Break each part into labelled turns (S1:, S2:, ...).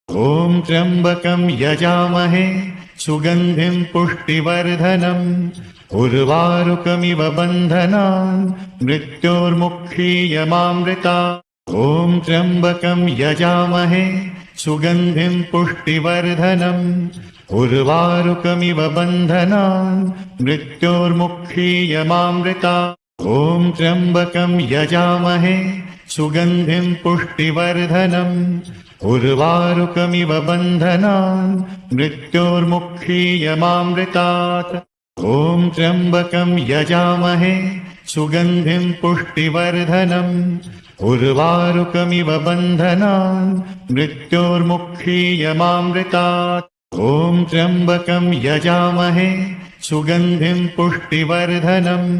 S1: ॐ त्र्यम्बकं यजामहे सुगन्धिं पुष्टिवर्धनम् उर्वारुकमिव बन्धनान् मृत्योर्मुक्षीयमामृतात्। ॐ त्र्यम्बकं यजामहे सुगन्धिं पुष्टिवर्धनम् उर्वारुकमिव बन्धनान् मृत्योर्मुक्षीयमामृतात्। ॐ त्र्यम्बकं यजामहे सुगन्धिं पुष्टिवर्धनम् उर्वारुकमिव बन्धनान् मृत्योर्मुक्षीयमामृतात्। ॐ त्र्यम्बकं यजामहे सुगन्धिं पुष्टिवर्धनम् उर्वारुकमिव बन्धनान् मृत्योर्मुक्षीयमामृतात्। ॐ त्र्यम्बकं यजामहे सुगन्धिं पुष्टिवर्धनम्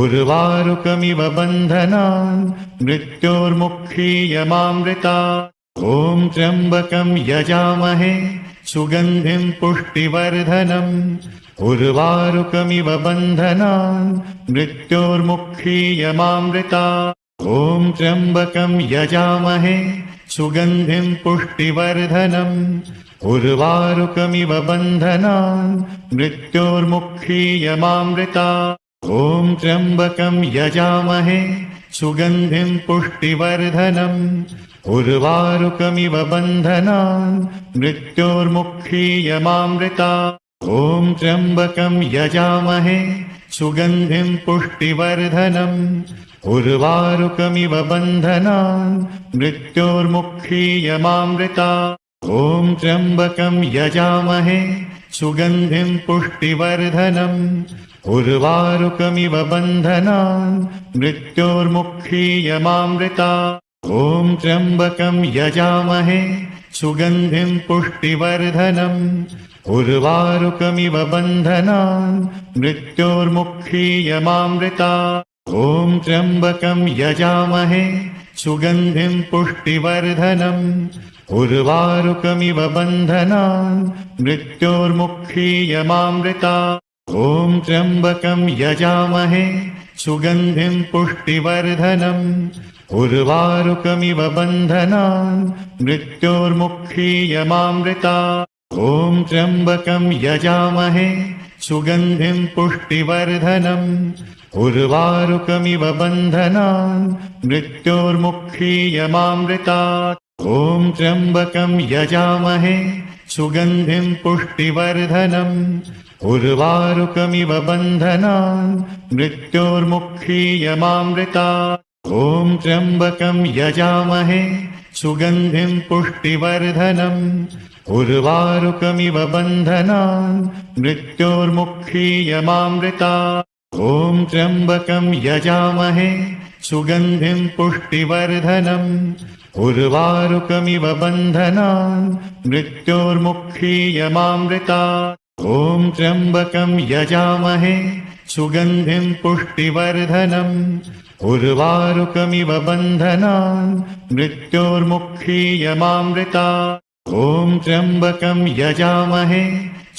S1: उर्वारुकमिव बन्धनान् मृत्योर्मुक्षीयमामृतात्। ॐ त्र्यम्बकं यजामहे सुगन्धिं पुष्टिवर्धनम् उर्वारुकमिव बन्धनान् मृत्योर्मुक्षीयमामृतात्। ॐ त्र्यम्बकं यजामहे सुगन्धिं पुष्टिवर्धनम् उर्वारुकमिव बन्धनान् मृत्योर्मुक्षीयमामृतात्। ॐ त्र्यम्बकं यजामहे सुगन्धिं पुष्टिवर्धनम् उर्वारुकमिव बन्धनान् मृत्योर्मुक्षीयमामृतात्। ॐ त्र्यम्बकं यजामहे सुगन्धिं पुष्टिवर्धनम् उर्वारुकमिव बन्धनान् मृत्योर्मुक्षीयमामृतात्। ॐ त्र्यम्बकं यजामहे सुगन्धिं पुष्टिवर्धनम् उर्वारुकमिव बन्धनान् मृत्योर्मुक्षीयमामृतात्। ॐ त्र्यम्बकं यजामहे सुगन्धिं पुष्टिवर्धनम् उर्वारुकमिव बन्धनान् मृत्योर्मुक्षीयमामृतात्। ॐ त्र्यम्बकं यजामहे सुगन्धिं पुष्टिवर्धनम् उर्वारुकमिव बन्धनान् मृत्योर्मुक्षीयमामृतात्। ॐ त्र्यम्बकं यजामहे सुगन्धिं पुष्टिवर्धनम् उर्वारुकमिव बन्धनान् मृत्योर्मुक्षीयमामृतात्। ॐ त्र्यम्बकं यजामहे सुगन्धिं पुष्टिवर्धनम् उर्वारुकमिव बन्धनान् मृत्योर्मुक्षीयमामृतात्। ॐ त्र्यम्बकं यजामहे सुगन्धिं पुष्टिवर्धनम् उर्वारुकमिव बन्धनान् मृत्योर्मुक्षीयमामृतात्। ॐ त्र्यम्बकं यजामहे सुगन्धिं पुष्टिवर्धनम् उर्वारुकमिव बन्धनान् मृत्योर्मुक्षीयमामृतात्। ॐ त्र्यम्बकं यजामहे सुगन्धिं पुष्टिवर्धनम् उर्वारुकमिव बन्धनान् मृत्योर्मुक्षीयमामृतात्। ॐ त्र्यम्बकं यजामहे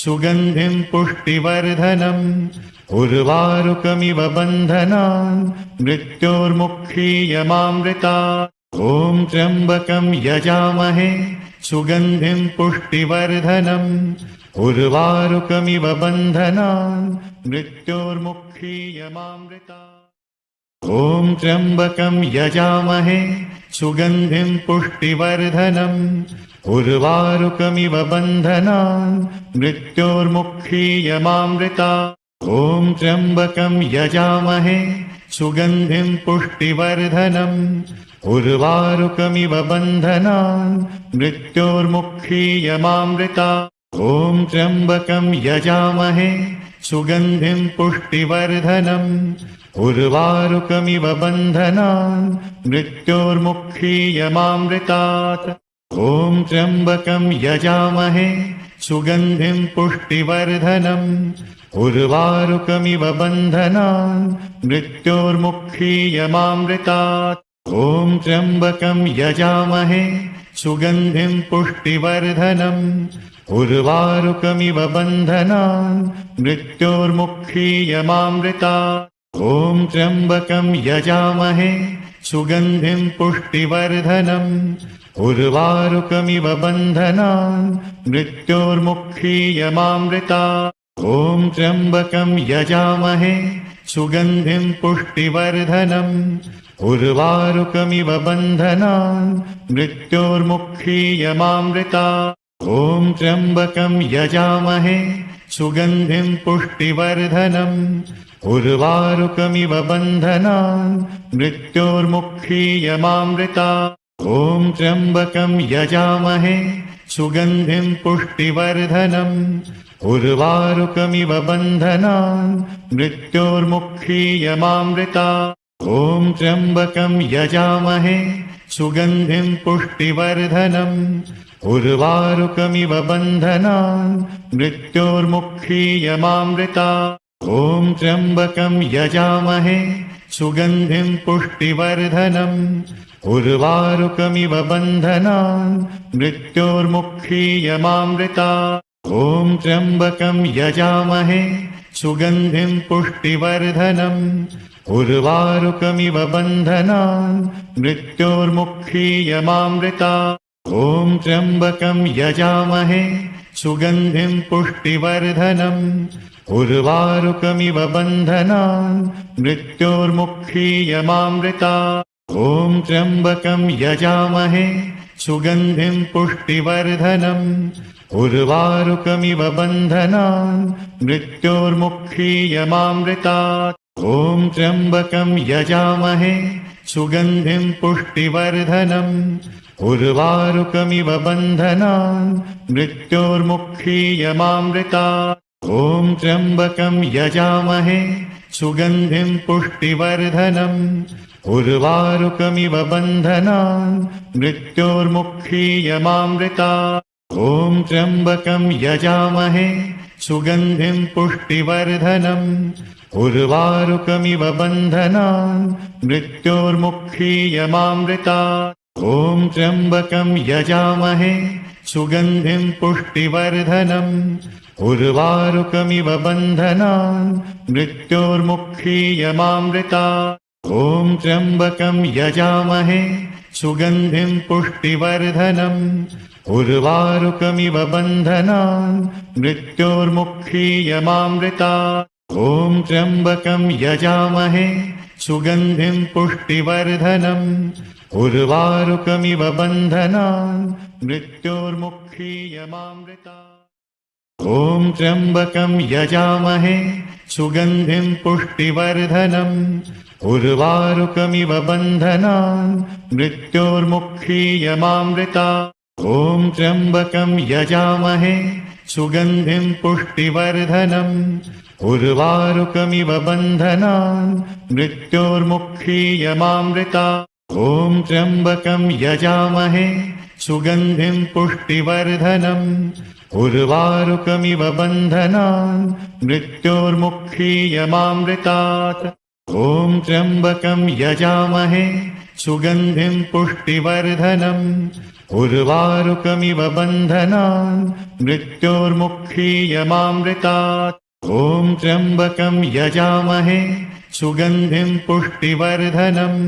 S1: सुगन्धिं पुष्टिवर्धनम् उर्वारुकमिव बन्धनान् मृत्योर्मुक्षीयमामृतात्। ॐ त्र्यम्बकं यजामहे सुगन्धिं पुष्टिवर्धनम् उर्वारुकमिव बन्धनान् मृत्योर्मुक्षीयमामृतात्। ॐ त्र्यम्बकं यजामहे सुगन्धिं पुष्टिवर्धनम् उर्वारुकमिव बन्धनान् मृत्योर्मुक्षीयमामृतात्। ॐ त्र्यम्बकं यजामहे सुगन्धिं पुष्टिवर्धनम् उर्वारुकमिव बन्धनान् मृत्योर्मुक्षीयमामृतात्। ॐ त्र्यम्बकं यजामहे सुगन्धिं पुष्टिवर्धनम् उर्वारुकमिव बन्धनान् मृत्योर्मुक्षीयमामृतात्। ॐ त्र्यम्बकं यजामहे सुगन्धिं पुष्टिवर्धनम् उर्वारुकमिव बन्धनान् मृत्योर्मुक्षीयमामृतात्। ॐ त्र्यम्बकं यजामहे सुगन्धिं पुष्टिवर्धनम् उर्वारुकमिव बन्धनान् मृत्योर्मुक्षीयमामृतात्। ॐ त्र्यम्बकं यजामहे सुगन्धिं पुष्टिवर्धनम् उर्वारुकमिव बन्धनान् मृत्योर्मुक्षीयमामृतात्। ॐ त्र्यम्बकं यजामहे सुगन्धिं पुष्टिवर्धनम् उर्वारुकमिव बन्धनान् मृत्योर्मुक्षीयमामृतात् ॐ त्र्यम्बकं यजामहे सुगन्धिं पुष्टिवर्धनम् उर्वारुकमिव बन्धनान् मृत्योर्मुक्षीयमामृतात् ॐ त्र्यम्बकं यजामहे सुगन्धिं पुष्टिवर्धनम् उर्वारुकमिव बन्धनान् मृत्योर्मुक्षीयमामृतात् ॐ त्र्यम्बकं यजामहे सुगन्धिं पुष्टिवर्धनम् उर्वारुकमिव बन्धनान् मृत्योर्मुक्षीयमामृतात् ॐ त्र्यम्बकं यजामहे सुगन्धिं पुष्टिवर्धनम् उर्वारुकमिव बन्धनान् मृत्योर्मुक्षीयमामृतात् ॐ त्र्यम्बकं यजामहे सुगन्धिं पुष्टिवर्धनम् उर्वारुकमिव बन्धनान् मृत्योर्मुक्षीयमामृतात् ॐ त्र्यम्बकं यजामहे सुगन्धिं पुष्टिवर्धनम् उर्वारुकमिव बन्धनान् मृत्योर्मुक्षीयमामृतात् ॐ त्र्यम्बकं यजामहे सुगन्धिं पुष्टिवर्धनम् उर्वारुकमिव बन्धनान् मृत्योर्मुक्षीयमामृतात् ॐ त्र्यम्बकं यजामहे सुगन्धिं पुष्टिवर्धनम् उर्वारुकमिव बन्धनान् मृत्योर्मुक्षीयमामृतात् ॐ त्र्यम्बकं यजामहे सुगन्धिं पुष्टिवर्धनम् उर्वारुकमिव बन्धनान् मृत्योर्मुक्षीयमामृतात् ॐ त्र्यम्बकं यजामहे सुगन्धिं पुष्टिवर्धनम् उर्वारुकमिव बन्धनान् मृत्योर्मुक्षीयमामृतात् ॐ त्र्यम्बकं यजामहे सुगन्धिं पुष्टिवर्धनम् उर्वारुकमिव बन्धनान् मृत्योर्मुक्षीयमामृतात् ॐ त्र्यम्बकं यजामहे सुगन्धिं पुष्टिवर्धनम् उर्वारुकमिव बन्धनान् मृत्योर्मुक्षीयमामृतात् ॐ त्र्यम्बकं यजामहे सुगन्धिं पुष्टिवर्धनम् उर्वारुकमिव बन्धनान् मृत्योर्मुक्षीयमामृतात् ॐ त्र्यम्बकं यजामहे सुगन्धिं पुष्टिवर्धनम् उर्वारुकमिव बन्धनान् मृत्योर्मुक्षीयमामृतात् ॐ त्र्यम्बकं यजामहे सुगन्धिं पुष्टिवर्धनम् उर्वारुकमिव बन्धनान् मृत्योर्मुक्षीयमामृतात् ॐ त्र्यम्बकं यजामहे सुगन्धिं पुष्टिवर्धनम् उर्वारुकमिव बन्धनान् मृत्योर्मुक्षीयमामृतात् ॐ त्र्यम्बकं यजामहे सुगन्धिं पुष्टिवर्धनम् उर्वारुकमिव बन्धनान् मृत्योर्मुक्षीयमामृतात् ॐ त्र्यम्बकं यजामहे सुगन्धिं पुष्टिवर्धनम् उर्वारुकमिव बन्धनान् मृत्योर्मुक्षीयमामृतात् ॐ त्र्यम्बकं यजामहे सुगन्धिं पुष्टिवर्धनम्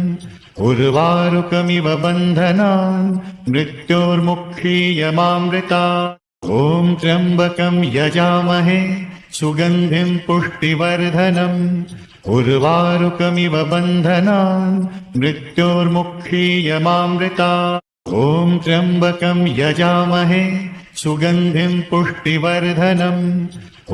S1: उर्वारुकमिव बन्धनान् मृत्योर्मुक्षीयमामृतात् ॐ त्र्यम्बकं यजामहे सुगन्धिं पुष्टिवर्धनम् उर्वारुकमिव बन्धनान् मृत्योर्मुक्षीयमामृतात् ॐ त्र्यम्बकं यजामहे सुगन्धिं पुष्टिवर्धनम्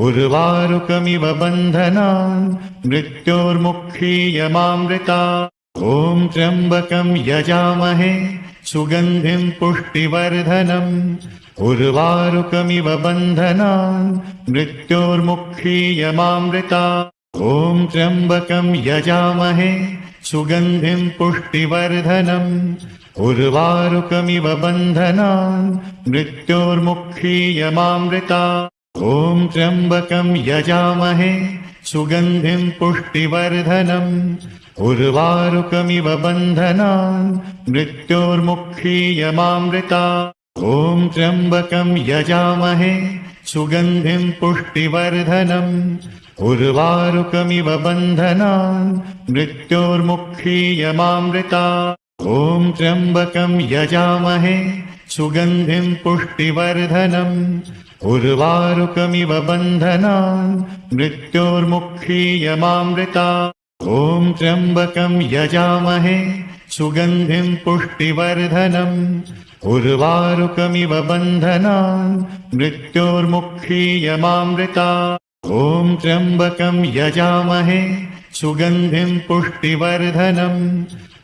S1: उर्वारुकमिव बन्धनान् मृत्योर्मुक्षीयमामृतात् ॐ त्र्यम्बकं यजामहे सुगन्धिं पुष्टिवर्धनम् उर्वारुकमिव बन्धनान् मृत्योर्मुक्षीयमामृतात् ॐ त्र्यम्बकं यजामहे सुगन्धिं पुष्टिवर्धनम् उर्वारुकमिव बन्धनान् मृत्योर्मुक्षीयमामृतात् ॐ त्र्यम्बकं यजामहे सुगन्धिं पुष्टिवर्धनम् उर्वारुकमिव बन्धनान् मृत्योर्मुक्षीयमामृतात् ॐ त्र्यम्बकं यजामहे सुगन्धिं पुष्टिवर्धनम् उर्वारुकमिव बन्धनान् मृत्योर्मुक्षीयमामृतात् ॐ त्र्यम्बकं यजामहे सुगन्धिं पुष्टिवर्धनम् उर्वारुकमिव बन्धनान् मृत्योर्मुक्षीयमामृतात् ॐ त्र्यम्बकं यजामहे सुगन्धिं पुष्टिवर्धनम् उर्वारुकमिव बन्धनान् मृत्योर्मुक्षीयमामृतात् ॐ त्र्यम्बकं यजामहे सुगन्धिं पुष्टिवर्धनम्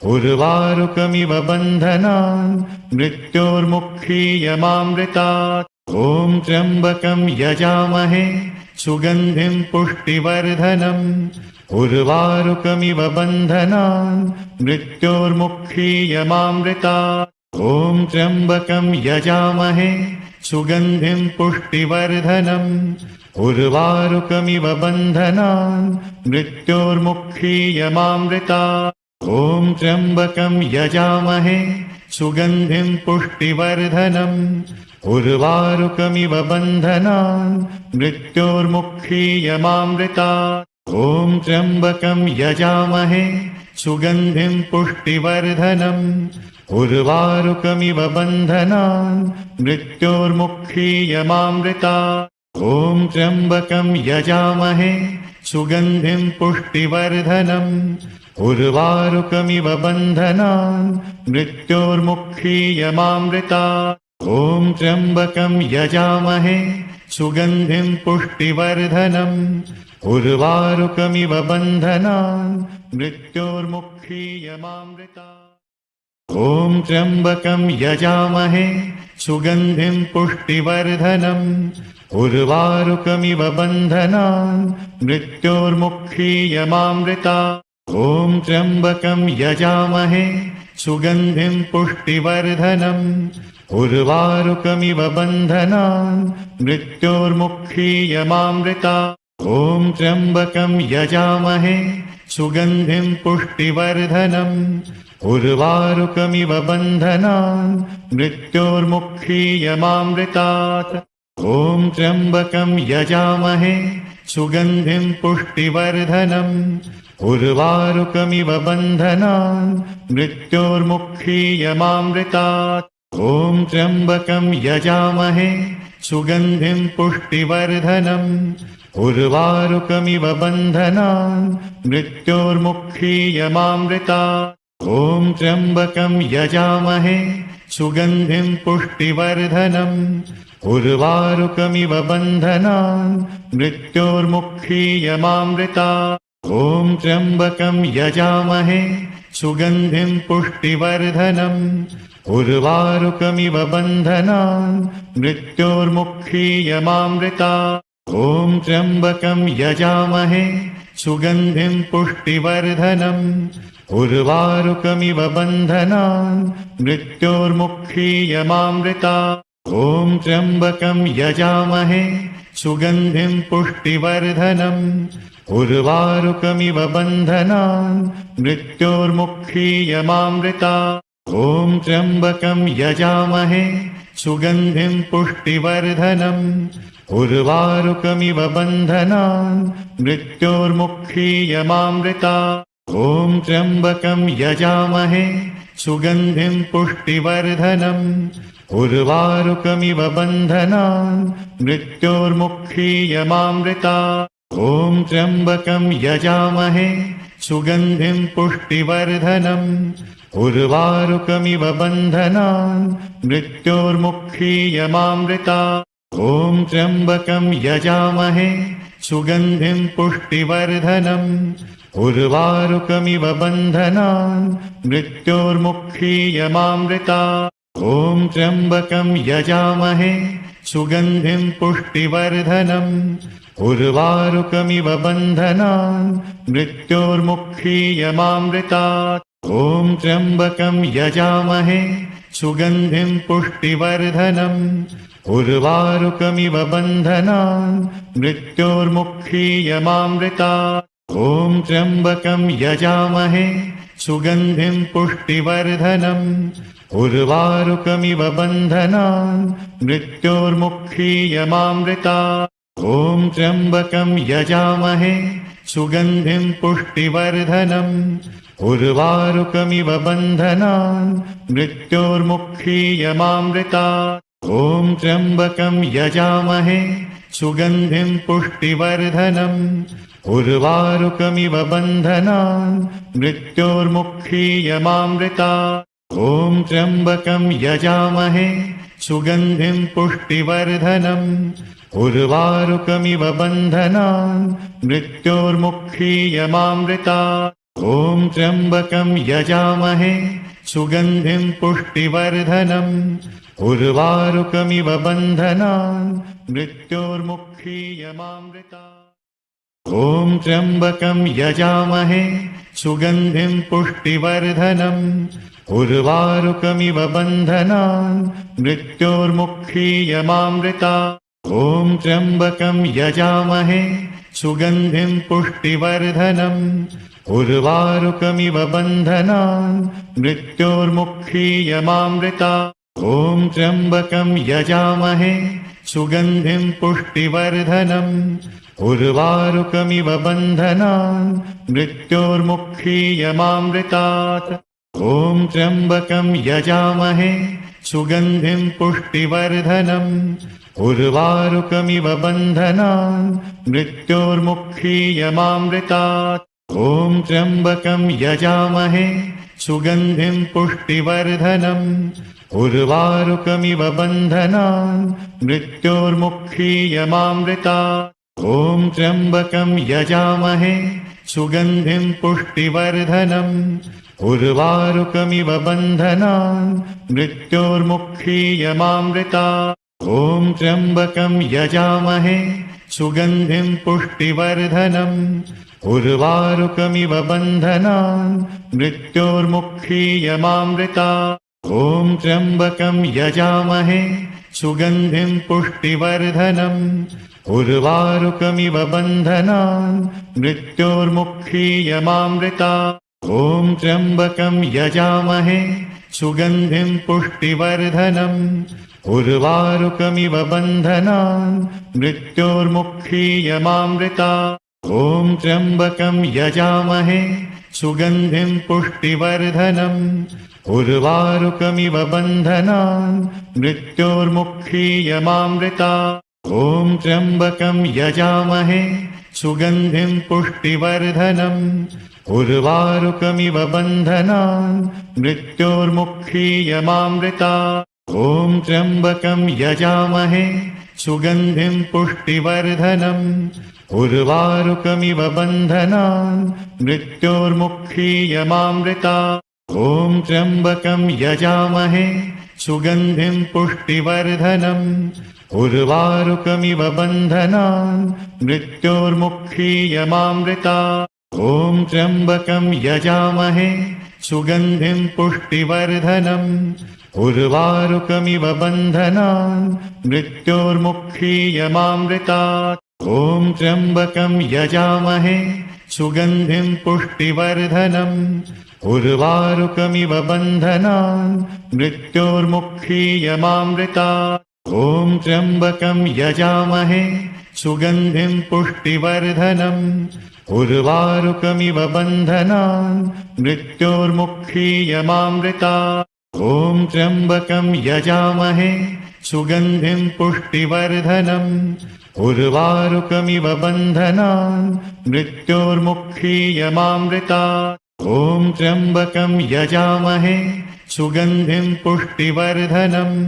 S1: उर्वारुकमिव बन्धनान् मृत्योर्मुक्षीयमामृतात् ॐ त्र्यम्बकं यजामहे सुगन्धिं पुष्टिवर्धनम् उर्वारुकमिव बन्धनान् मृत्योर्मुक्षीयमामृतात् ॐ त्र्यम्बकं यजामहे सुगन्धिं पुष्टिवर्धनम् उर्वारुकमिव बन्धनान् मृत्योर्मुक्षीयमामृतात् ॐ त्र्यम्बकं यजामहे सुगन्धिं पुष्टिवर्धनम् उर्वारुकमिव बन्धनान् मृत्योर्मुक्षीयमामृतात् ॐ त्र्यम्बकं यजामहे सुगन्धिं पुष्टिवर्धनम् उर्वारुकमिव बन्धनान् मृत्योर्मुक्षीयमामृतात् ॐ त्र्यम्बकं यजामहे सुगन्धिं पुष्टिवर्धनम् उर्वारुकमिव बन्धनान् मृत्योर्मुक्षीयमामृतात् ॐ त्र्यम्बकं यजामहे सुगन्धिं पुष्टिवर्धनम् उर्वारुकमिव बन्धनान् मृत्योर्मुक्षीयमामृतात् ॐ त्र्यम्बकं यजामहे सुगन्धिं पुष्टिवर्धनम् उर्वारुकमिव बन्धनान् मृत्योर्मुक्षीयमामृतात् ॐ त्र्यम्बकं यजामहे सुगन्धिं पुष्टिवर्धनम् उर्वारुकमिव बन्धनान् मृत्योर्मुक्षीयमामृतात् ॐ त्र्यम्बकं यजामहे सुगन्धिं पुष्टिवर्धनम् उर्वारुकमिव बन्धनान् मृत्योर्मुक्षीयमामृतात् ॐ त्र्यम्बकं यजामहे सुगन्धिं पुष्टिवर्धनम् उर्वारुकमिव बन्धनान् मृत्योर्मुक्षीयमामृतात् ॐ त्र्यम्बकं यजामहे सुगन्धिं पुष्टिवर्धनम् उर्वारुकमिव बन्धनान् मृत्योर्मुक्षीयमामृतात् ॐ त्र्यम्बकं यजामहे सुगन्धिं पुष्टिवर्धनम् उर्वारुकमिव बन्धनान् मृत्योर्मुक्षीयमामृतात् ॐ त्र्यम्बकं यजामहे सुगन्धिं पुष्टिवर्धनम् उर्वारुकमिव बन्धनान् मृत्योर्मुक्षीयमामृतात् ॐ त्र्यम्बकं यजामहे सुगन्धिं पुष्टिवर्धनम् उर्वारुकमिव बन्धनान् मृत्योर्मुक्षीयमामृतात् ॐ त्र्यम्बकं यजामहे सुगन्धिं पुष्टिवर्धनम् उर्वारुकमिव बन्धनान् मृत्योर्मुक्षीयमामृतात् ॐ त्र्यम्बकं यजामहे सुगन्धिं पुष्टिवर्धनम् उर्वारुकमिव बन्धनान् मृत्योर्मुक्षीयमामृतात् ॐ त्र्यम्बकं यजामहे सुगन्धिं पुष्टिवर्धनम् उर्वारुकमिव बन्धनान् मृत्योर्मुक्षीयमामृतात् ॐ त्र्यम्बकं यजामहे सुगन्धिं पुष्टिवर्धनम् उर्वारुकमिव बन्धनान् मृत्योर्मुक्षीयमामृतात् ॐ त्र्यम्बकं यजामहे सुगन्धिं पुष्टिवर्धनम् उर्वारुकमिव बन्धनान् मृत्योर्मुक्षीयमामृतात् ॐ त्र्यम्बकं यजामहे सुगन्धिं पुष्टिवर्धनम् उर्वारुकमिव बन्धनान् मृत्योर्मुक्षीयमामृतात् ॐ त्र्यम्बकं यजामहे सुगन्धिं पुष्टिवर्धनम् उर्वारुकमिव बन्धनान् मृत्योर्मुक्षीयमामृतात् ॐ त्र्यम्बकं यजामहे सुगन्धिं पुष्टिवर्धनम् उर्वारुकमिव बन्धनान् मृत्योर्मुक्षीयमामृतात् ॐ त्र्यम्बकं यजामहे सुगन्धिं पुष्टिवर्धनम् उर्वारुकमिव बन्धनान् मृत्योर्मुक्षीयमामृतात्। ॐ त्र्यम्बकं यजामहे सुगन्धिं पुष्टिवर्धनम् उर्वारुकमिव बन्धनान् मृत्योर्मुक्षीयमामृतात्। ॐ त्र्यम्बकं यजामहे सुगन्धिं पुष्टिवर्धनम् उर्वारुकमिव बन्धनान् मृत्योर्मुक्षीयमामृतात्। ॐ त्र्यम्बकं यजामहे सुगन्धिं पुष्टिवर्धनम् उर्वारुकमिव बन्धनान् मृत्योर्मुक्षीयमामृतात्। ॐ त्र्यम्बकं यजामहे सुगन्धिं पुष्टिवर्धनम् उर्वारुकमिव बन्धनान् मृत्योर्मुक्षीयमामृतात्। ॐ त्र्यम्बकं यजामहे सुगन्धिं पुष्टिवर्धनम् उर्वारुकमिव बन्धनान् मृत्योर्मुक्षीयमामृतात्। ॐ त्र्यम्बकं यजामहे सुगन्धिं पुष्टिवर्धनम् उर्वारुकमिव बन्धनान् मृत्योर्मुक्षीयमामृतात्। ॐ त्र्यम्बकं यजामहे सुगन्धिं पुष्टिवर्धनम् उर्वारुकमिव बन्धनान् मृत्योर्मुक्षीयमामृतात्। ॐ त्र्यम्बकं यजामहे सुगन्धिं पुष्टिवर्धनम् उर्वारुकमिव बन्धनान् मृत्योर्मुक्षीयमामृतात्। ॐ त्र्यम्बकं यजामहे सुगन्धिं पुष्टिवर्धनम् उर्वारुकमिव बन्धनान् मृत्योर्मुक्षीयमामृतात्। ॐ त्र्यम्बकं यजामहे सुगन्धिं पुष्टिवर्धनम् उर्वारुकमिव बन्धनान् मृत्योर्मुक्षीयमामृतात्। ॐ त्र्यम्बकं यजामहे सुगन्धिं पुष्टिवर्धनम् उर्वारुकमिव बन्धनान् मृत्योर्मुक्षीयमामृतात्। ॐ त्र्यम्बकं यजामहे सुगन्धिं पुष्टिवर्धनम् उर्वारुकमिव बन्धनान् मृत्योर्मुक्षीयमामृतात्। ॐ त्र्यम्बकं यजामहे सुगन्धिं पुष्टिवर्धनम् उर्वारुकमिव बन्धनान् मृत्योर्मुक्षीयमामृतात्। ॐ त्र्यम्बकं यजामहे सुगन्धिं पुष्टिवर्धनम् उर्वारुकमिव बन्धनान् मृत्योर्मुक्षीयमामृतात्। ॐ त्र्यम्बकं यजामहे सुगन्धिं पुष्टिवर्धनम् उर्वारुकमिव बन्धनान् मृत्योर्मुक्षीयमामृतात्। ॐ त्र्यम्बकं यजामहे सुगन्धिं पुष्टिवर्धनम् उर्वारुकमिव बन्धनान् मृत्योर्मुक्षीयमामृतात्। ॐ त्र्यम्बकं यजामहे सुगन्धिं पुष्टिवर्धनम् उर्वारुकमिव बन्धनान् मृत्योर्मुक्षीयमामृतात्। ॐ त्र्यम्बकं यजामहे सुगन्धिं पुष्टिवर्धनम् उर्वारुकमिव बन्धनान् मृत्योर्मुक्षीयमामृतात्। ॐ त्र्यम्बकं यजामहे सुगन्धिं पुष्टिवर्धनम् उर्वारुकमिव बन्धनान् मृत्योर्मुक्षीयमामृतात्। ॐ त्र्यम्बकं यजामहे सुगन्धिं पुष्टिवर्धनम् उर्वारुकमिव बन्धनान् मृत्योर्मुक्षीयमामृतात्। ॐ त्र्यम्बकं यजामहे सुगन्धिं पुष्टिवर्धनम्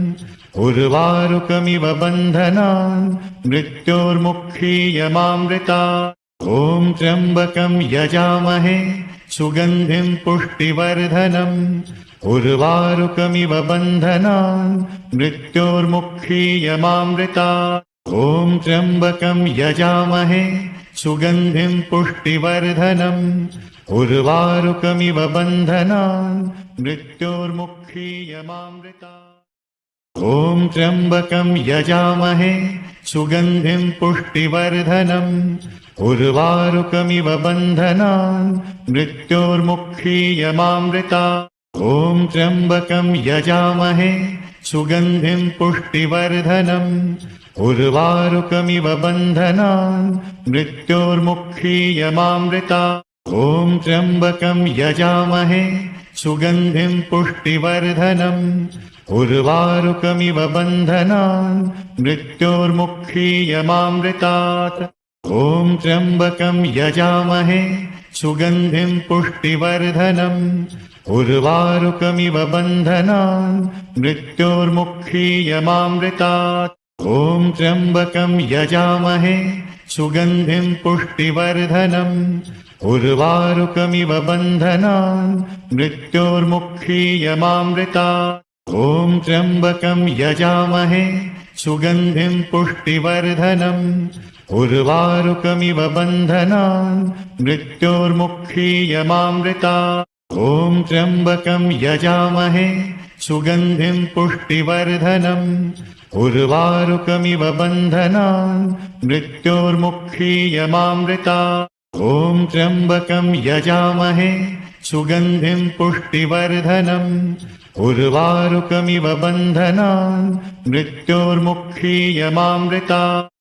S1: उर्वारुकमिव बन्धनान् मृत्योर्मुक्षीयमामृतात्। ॐ त्र्यम्बकं यजामहे सुगन्धिं पुष्टिवर्धनम् उर्वारुकमिव बन्धनान् मृत्योर्मुक्षीयमामृतात्। ॐ त्र्यम्बकं यजामहे सुगन्धिं पुष्टिवर्धनम् उर्वारुकमिव बन्धनान् मृत्योर्मुक्षीयमामृतात्। ॐ त्र्यम्बकं यजामहे सुगन्धिं पुष्टिवर्धनम् उर्वारुकमिव बन्धनान् मृत्योर्मुक्षीयमामृतात्। ॐ त्र्यम्बकं यजामहे सुगन्धिं पुष्टिवर्धनम् उर्वारुकमिव बन्धनान् मृत्योर्मुक्षीयमामृतात्। ॐ त्र्यम्बकं यजामहे सुगन्धिं पुष्टिवर्धनम् उर्वारुकमिव बन्धनान् मृत्योर्मुक्षीयमामृतात् ॐ त्र्यम्बकं यजामहे सुगन्धिं पुष्टिवर्धनम् उर्वारुकमिव बन्धनान् मृत्योर्मुक्षीयमामृतात् ॐ त्र्यम्बकं यजामहे सुगन्धिं पुष्टिवर्धनम् उर्वारुकमिव बन्धनान् मृत्योर्मुक्षीयमामृतात् ॐ त्र्यम्बकं यजामहे सुगन्धिं पुष्टिवर्धनम् उर्वारुकमिव बन्धनान् मृत्योर्मुक्षीयमामृतात् ॐ त्र्यम्बकं यजामहे सुगन्धिं पुष्टिवर्धनम् उर्वारुकमिव बन्धनान् मृत्योर्मुक्षीयमामृतात् ॐ त्र्यम्बकं यजामहे सुगन्धिं पुष्टिवर्धनम् उर्वारुकमिव बन्धनान् मृत्योर्मुक्षीयमामृतात्